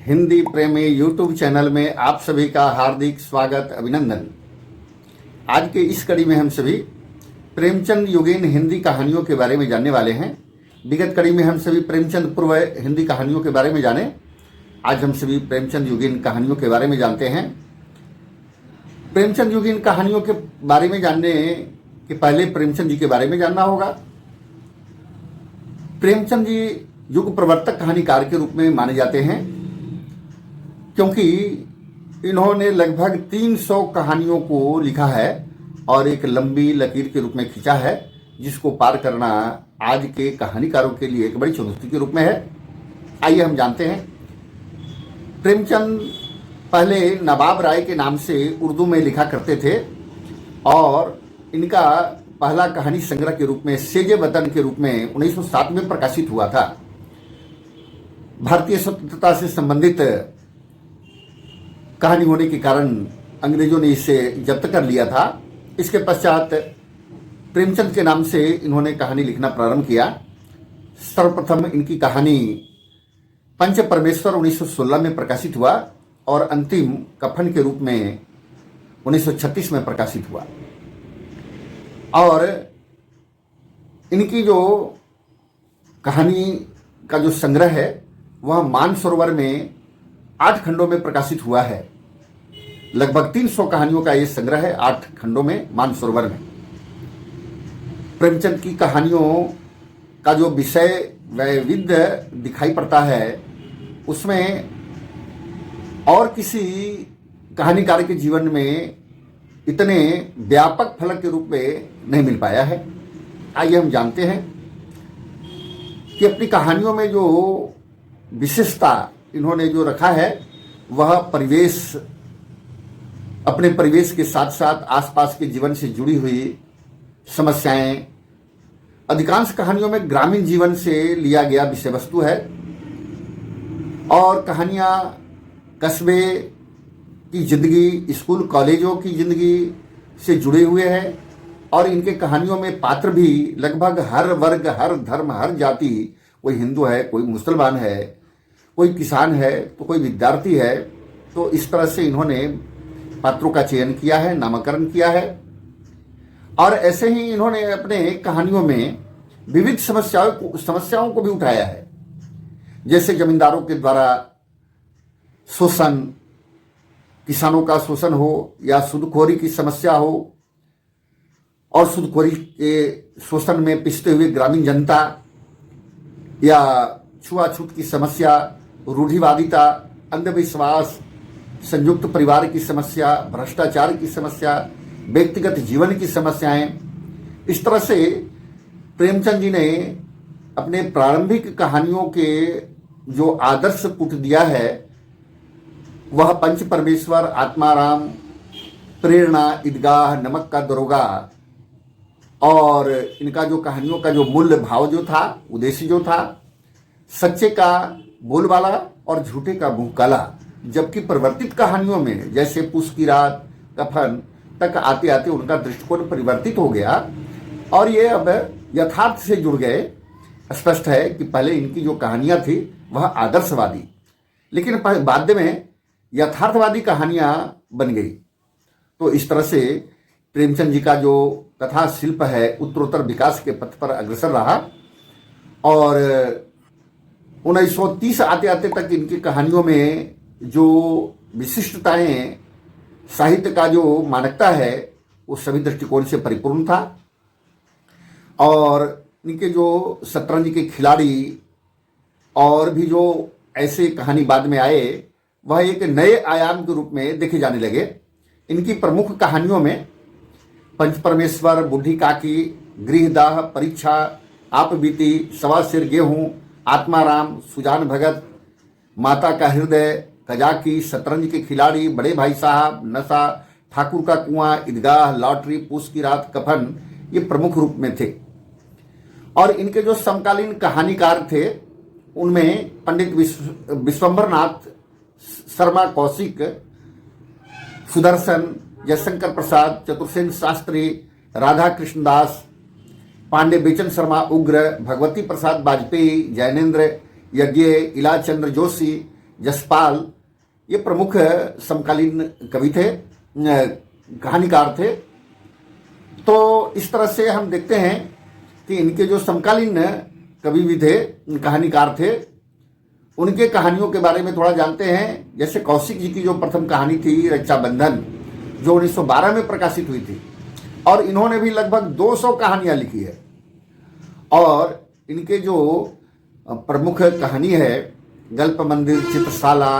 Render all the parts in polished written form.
हिंदी प्रेमी YouTube channel में आप सभी का हार्दिक स्वागत अभिनंदन। आज के इस कड़ी में हम सभी प्रेमचंद युगीन हिंदी कहानियों के बारे में जानने वाले हैं। विगत कड़ी में हम सभी प्रेमचंद पूर्व हिंदी कहानियों के बारे में जाने। आज हम सभी प्रेमचंद युगीन कहानियों के बारे में जानते हैं। प्रेमचंद युगीन कहानियों के बारे में जानने के पहले प्रेमचंद जी के बारे में जानना होगा। प्रेमचंद जी युग प्रवर्तक कहानीकार के रूप में माने जाते हैं, क्योंकि इन्होंने लगभग 300 कहानियों को लिखा है और एक लंबी लकीर के रूप में खींचा है, जिसको पार करना आज के कहानीकारों के लिए एक बड़ी चुनौती के रूप में है। आइए हम जानते हैं। प्रेमचंद पहले नवाब राय के नाम से उर्दू में लिखा करते थे और इनका पहला कहानी संग्रह के रूप में सेजे वतन के रूप में 1907 में प्रकाशित हुआ था। भारतीय स्वतंत्रता से संबंधित कहानी होने के कारण अंग्रेजों ने इसे जब्त कर लिया था। इसके पश्चात प्रेमचंद के नाम से इन्होंने कहानी लिखना प्रारंभ किया। सर्वप्रथम इनकी कहानी पंच परमेश्वर 1916 में प्रकाशित हुआ और अंतिम कफन के रूप में 1936 में प्रकाशित हुआ। और इनकी जो कहानी का जो संग्रह है वह मानसरोवर में 8 खंडों में प्रकाशित हुआ है। लगभग 300 कहानियों का ये संग्रह है 8 खंडों में मानसरोवर में। प्रेमचंद की कहानियों का जो विषय वैविध्य दिखाई पड़ता है उसमें और किसी कहानीकार के जीवन में इतने व्यापक फलक के रूप में नहीं मिल पाया है। आइए हम जानते हैं कि अपनी कहानियों में जो विशेषता इन्होंने जो रखा है वह परिवेश, अपने परिवेश के साथ साथ आसपास के जीवन से जुड़ी हुई समस्याएं। अधिकांश कहानियों में ग्रामीण जीवन से लिया गया विषय वस्तु है और कहानियां कस्बे की जिंदगी, स्कूल कॉलेजों की जिंदगी से जुड़े हुए हैं। और इनके कहानियों में पात्र भी लगभग हर वर्ग, हर धर्म, हर जाति, कोई हिंदू है, कोई मुसलमान है, कोई किसान है तो कोई विद्यार्थी है। तो इस तरह से इन्होंने पात्रों का चयन किया है, नामकरण किया है। और ऐसे ही इन्होंने अपने कहानियों में विविध समस्याओं को भी उठाया है, जैसे जमींदारों के द्वारा शोषण, किसानों का शोषण हो या सूदखोरी की समस्या हो और सूदखोरी के शोषण में पिसते हुए ग्रामीण जनता, या छुआछूत की समस्या, रूढ़िवादिता, अंधविश्वास, संयुक्त परिवार की समस्या, भ्रष्टाचार की समस्या, व्यक्तिगत जीवन की समस्याएं। इस तरह से प्रेमचंद जी ने अपने प्रारंभिक कहानियों के जो आदर्श पुट दिया है वह पंच परमेश्वर, आत्माराम, प्रेरणा, ईदगाह, नमक का दरोगा और इनका जो कहानियों का जो मूल्य भाव जो था, उद्देश्य जो था, सच्चे का बोलबाला और झूठे का मुंह काला। जबकि परिवर्तित कहानियों में जैसे पूस की रात, कफन तक आते आते उनका दृष्टिकोण परिवर्तित हो गया और ये अब यथार्थ से जुड़ गए। स्पष्ट है कि पहले इनकी जो कहानियां थी वह आदर्शवादी, लेकिन बाद में यथार्थवादी कहानियां बन गई। तो इस तरह से प्रेमचंद जी का जो कथा शिल्प है उत्तरोत्तर विकास के पथ पर अग्रसर रहा और 1930 आते आते तक इनकी कहानियों में जो विशिष्टताएं, साहित्य का जो मानकता है वो सभी दृष्टिकोण से परिपूर्ण था। और इनके जो शतरंज के खिलाड़ी और भी जो ऐसे कहानी बाद में आए वह एक नए आयाम के रूप में देखे जाने लगे। इनकी प्रमुख कहानियों में पंच परमेश्वर, बूढ़ी काकी, गृहदाह, परीक्षा, आप बीती, सवा सिर गेहूं, आत्माराम, सुजान भगत, माता का हृदय, कजाकी, शतरंज के खिलाड़ी, बड़े भाई साहब, नशा, ठाकुर का कुआं, ईदगाह, लॉटरी, पूस की रात, कफन, ये प्रमुख रूप में थे। और इनके जो समकालीन कहानीकार थे उनमें पंडित विश्वंभर नाथ शर्मा कौशिक, सुदर्शन, जयशंकर प्रसाद, चतुर्सेन शास्त्री, राधा कृष्णदास, पांडे बेचन शर्मा उग्र, भगवती प्रसाद वाजपेयी, जैनेन्द्र यज्ञ, इलाचंद्र जोशी, जसपाल ये प्रमुख समकालीन कवि थे, कहानीकार थे। तो इस तरह से हम देखते हैं कि इनके जो समकालीन कवि भी थे, कहानीकार थे, उनके कहानियों के बारे में थोड़ा जानते हैं। जैसे कौशिक जी की जो प्रथम कहानी थी रक्षाबंधन, जो 1912 में प्रकाशित हुई थी, और इन्होंने भी लगभग 200 कहानियां लिखी है। और इनके जो प्रमुख कहानी है गल्प मंदिर, चित्रशाला,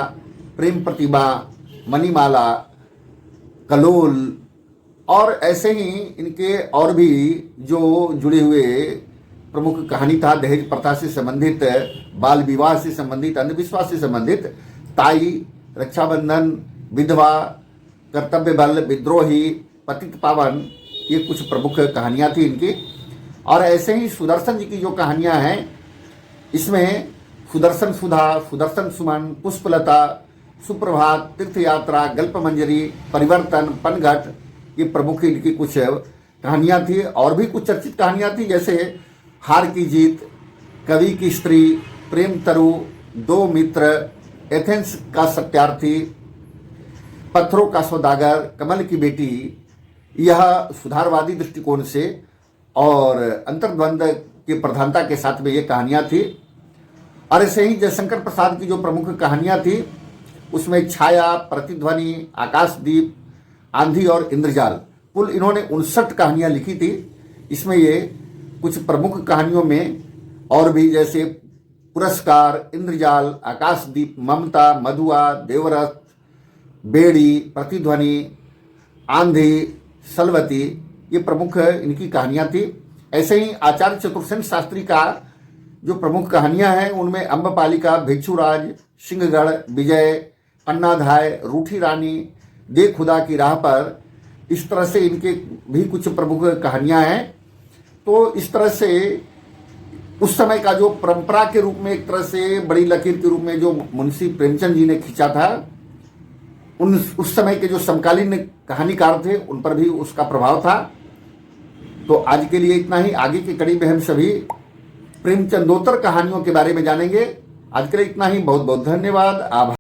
प्रेम प्रतिभा, मणिमाला, कलोल, और ऐसे ही इनके और भी जो जुड़े हुए प्रमुख कहानी था दहेज प्रथा से संबंधित, बाल विवाह से संबंधित, अंधविश्वास से संबंधित, ताई, रक्षाबंधन, विधवा, कर्तव्य बल, विद्रोही, पतित पावन, ये कुछ प्रमुख कहानियां थी इनकी। और ऐसे ही सुदर्शन जी की जो कहानियां हैं, इसमें सुदर्शन सुधा, सुदर्शन सुमन, पुष्पलता, सुप्रभात, तीर्थयात्रा, गल्प मंजरी, परिवर्तन, पनघट, ये प्रमुख इनकी कुछ कहानियां थी। और भी कुछ चर्चित कहानियां थी, जैसे हार की जीत, कवि की स्त्री, प्रेम तरु, दो मित्र, एथेंस का सत्यार्थी, पत्थरों का सौदागर, कमल की बेटी, यह सुधारवादी दृष्टिकोण से और अंतर्द्वंद की प्रधानता के साथ में ये कहानियां थी। और ऐसे ही जयशंकर प्रसाद की जो प्रमुख कहानियां थी, उसमें छाया, प्रतिध्वनि, आकाशदीप, आंधी और इंद्रजाल, कुल इन्होंने 59 कहानियां लिखी थी। इसमें ये कुछ प्रमुख कहानियों में और भी, जैसे पुरस्कार, इंद्रजाल, आकाशदीप, ममता, मधुआ, देवरथ, बेड़ी, प्रतिध्वनि, आंधी, सलवती, ये प्रमुख इनकी कहानियां थी। ऐसे ही आचार्य चतुर्सेन शास्त्री का जो प्रमुख कहानियां हैं, उनमें अम्बपालिका, भिक्षुराज, सिंहगढ़, विजय, अन्नाधाय, रूठी रानी, दे खुदा की राह पर, इस तरह से इनके भी कुछ प्रमुख कहानियां हैं। तो इस तरह से उस समय का जो परंपरा के रूप में, एक तरह से बड़ी लकीर के रूप में जो मुंशी प्रेमचंद जी ने खींचा था, उस समय के जो समकालीन कहानीकार थे उन पर भी उसका प्रभाव था। तो आज के लिए इतना ही। आगे की कड़ी में हम सभी प्रेमचंदोत्तर कहानियों के बारे में जानेंगे। आज के लिए इतना ही। बहुत बहुत धन्यवाद। आभार।